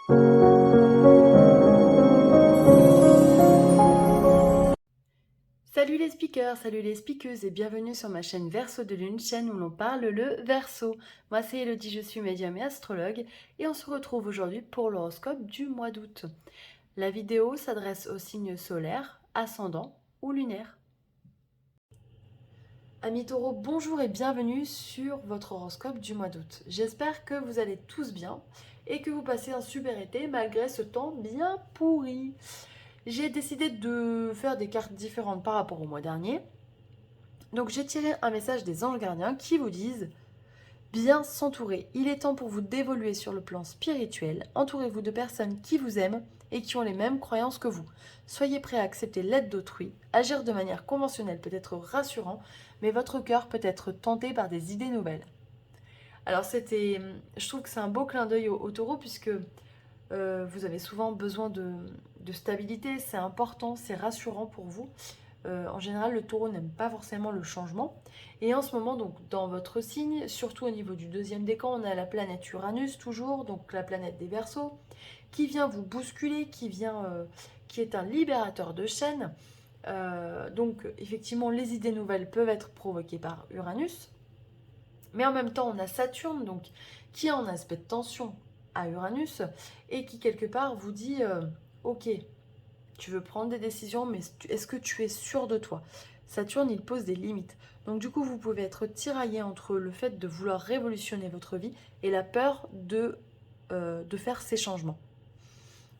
Salut les speakers, salut les speakeuses et bienvenue sur ma chaîne Verseau de Lune, chaîne où l'on parle le Verseau. Moi c'est Elodie, je suis médium et astrologue et on se retrouve aujourd'hui pour l'horoscope du mois d'août. La vidéo s'adresse aux signes solaires, ascendants ou lunaires. Amis taureaux, bonjour et bienvenue sur votre horoscope du mois d'août. J'espère que vous allez tous bien et que vous passez un super été malgré ce temps bien pourri. J'ai décidé de faire des cartes différentes par rapport au mois dernier. Donc j'ai tiré un message des anges gardiens qui vous disent bien s'entourer. Il est temps pour vous d'évoluer sur le plan spirituel. Entourez-vous de personnes qui vous aiment et qui ont les mêmes croyances que vous. Soyez prêts à accepter l'aide d'autrui. Agir de manière conventionnelle peut être rassurant, mais votre cœur peut être tenté par des idées nouvelles. Alors je trouve que c'est un beau clin d'œil au taureau puisque vous avez souvent besoin de stabilité, c'est important, c'est rassurant pour vous. En général, le taureau n'aime pas forcément le changement. Et en ce moment, donc, dans votre signe, surtout au niveau du deuxième décan, on a la planète Uranus toujours, donc la planète des Verseaux, qui vient vous bousculer, qui est un libérateur de chaînes. Donc, effectivement, les idées nouvelles peuvent être provoquées par Uranus. Mais en même temps, on a Saturne, donc, qui est en aspect de tension à Uranus, et qui, quelque part, vous dit ok, tu veux prendre des décisions, mais est-ce que tu es sûr de toi? Saturne, il pose des limites. Donc du coup, vous pouvez être tiraillé entre le fait de vouloir révolutionner votre vie et la peur de faire ces changements.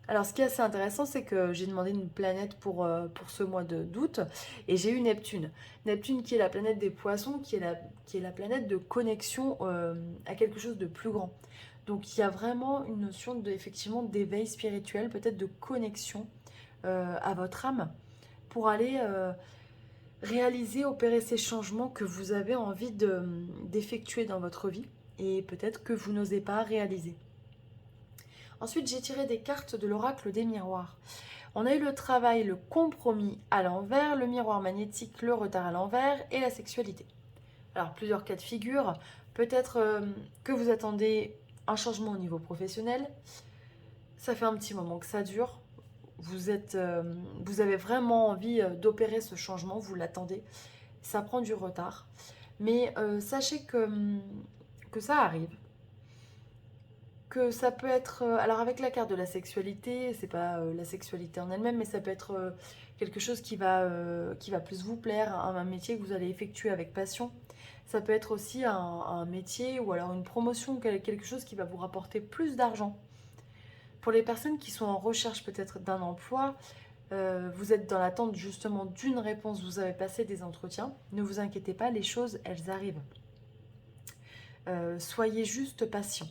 Alors ce qui est assez intéressant, c'est que j'ai demandé une planète pour ce mois d'août et j'ai eu Neptune. Neptune qui est la planète des poissons, qui est la planète de connexion à quelque chose de plus grand. Donc il y a vraiment une notion effectivement d'éveil spirituel, peut-être de connexion à votre âme pour aller réaliser, opérer ces changements que vous avez envie d'effectuer dans votre vie et peut-être que vous n'osez pas réaliser. Ensuite, j'ai tiré des cartes de l'oracle des miroirs. On a eu le travail, le compromis à l'envers, le miroir magnétique, le retard à l'envers et la sexualité. Alors, plusieurs cas de figure. Peut-être que vous attendez un changement au niveau professionnel. Ça fait un petit moment que ça dure. Vous avez vraiment envie d'opérer ce changement, vous l'attendez. Ça prend du retard. Mais sachez que ça arrive. Que ça peut être... alors avec la carte de la sexualité, c'est pas la sexualité en elle-même, mais ça peut être quelque chose qui va plus vous plaire, un métier que vous allez effectuer avec passion. Ça peut être aussi un métier ou alors une promotion, quelque chose qui va vous rapporter plus d'argent. Pour les personnes qui sont en recherche peut-être d'un emploi, vous êtes dans l'attente justement d'une réponse, vous avez passé des entretiens, ne vous inquiétez pas, les choses, elles arrivent. Soyez juste patient.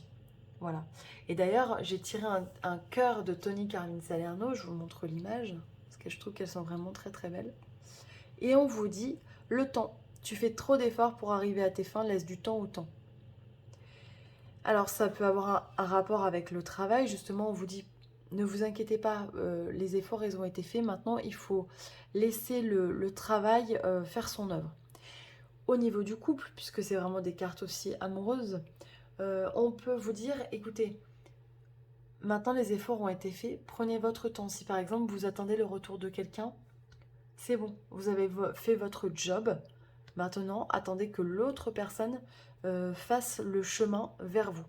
Voilà. Et d'ailleurs, j'ai tiré un cœur de Tony Carmine Salerno, je vous montre l'image, parce que je trouve qu'elles sont vraiment très très belles. Et on vous dit, le temps, tu fais trop d'efforts pour arriver à tes fins, laisse du temps au temps. Alors ça peut avoir un rapport avec le travail, justement on vous dit ne vous inquiétez pas, les efforts ils ont été faits, maintenant il faut laisser le travail faire son œuvre. Au niveau du couple, puisque c'est vraiment des cartes aussi amoureuses, on peut vous dire écoutez, maintenant les efforts ont été faits, prenez votre temps. Si par exemple vous attendez le retour de quelqu'un, c'est bon, vous avez fait votre job. Maintenant, attendez que l'autre personne fasse le chemin vers vous.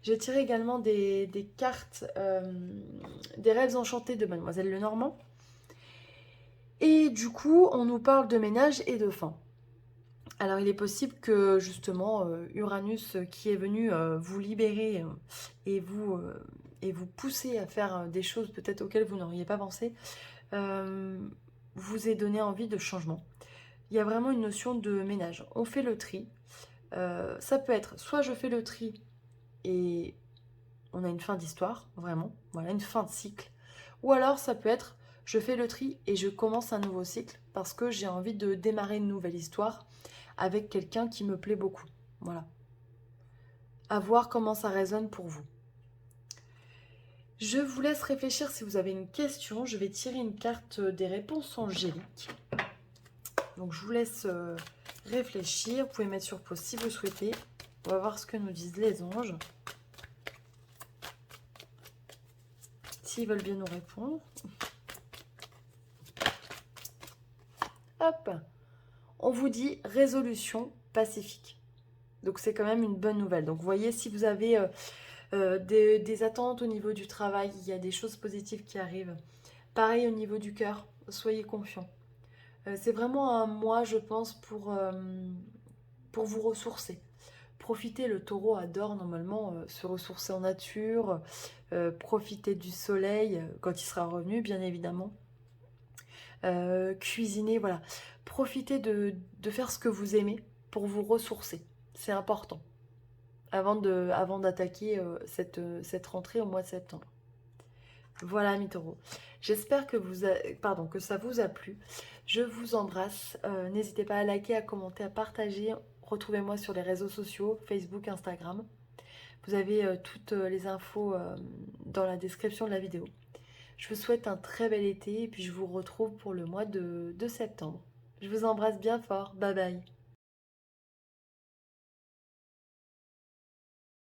J'ai tiré également des cartes des rêves enchantés de Mademoiselle Lenormand. Et du coup, on nous parle de ménage et de faim. Alors, il est possible que justement Uranus qui est venu vous libérer et vous pousser à faire des choses peut-être auxquelles vous n'auriez pas pensé, vous ait donné envie de changement. Il y a vraiment une notion de ménage. On fait le tri. Ça peut être soit je fais le tri et on a une fin d'histoire, vraiment, voilà, une fin de cycle. Ou alors ça peut être je fais le tri et je commence un nouveau cycle parce que j'ai envie de démarrer une nouvelle histoire avec quelqu'un qui me plaît beaucoup. Voilà. À voir comment ça résonne pour vous. Je vous laisse réfléchir si vous avez une question. Je vais tirer une carte des réponses angéliques. Donc je vous laisse réfléchir. Vous pouvez mettre sur pause si vous souhaitez. On va voir ce que nous disent les anges. s'ils veulent bien nous répondre. Hop, on vous dit résolution pacifique. Donc c'est quand même une bonne nouvelle. Donc vous voyez, si vous avez des attentes au niveau du travail, il y a des choses positives qui arrivent. Pareil au niveau du cœur, soyez confiants. C'est vraiment un mois, je pense, pour vous ressourcer. Profitez, le taureau adore normalement se ressourcer en nature, profiter du soleil quand il sera revenu, bien évidemment. Cuisiner, voilà. Profitez de faire ce que vous aimez pour vous ressourcer. C'est important avant d'attaquer cette rentrée au mois de septembre. Voilà, mes taureaux. J'espère que ça vous a plu. Je vous embrasse. N'hésitez pas à liker, à commenter, à partager. Retrouvez-moi sur les réseaux sociaux, Facebook, Instagram. Vous avez toutes les infos dans la description de la vidéo. Je vous souhaite un très bel été et puis je vous retrouve pour le mois de septembre. Je vous embrasse bien fort. Bye bye.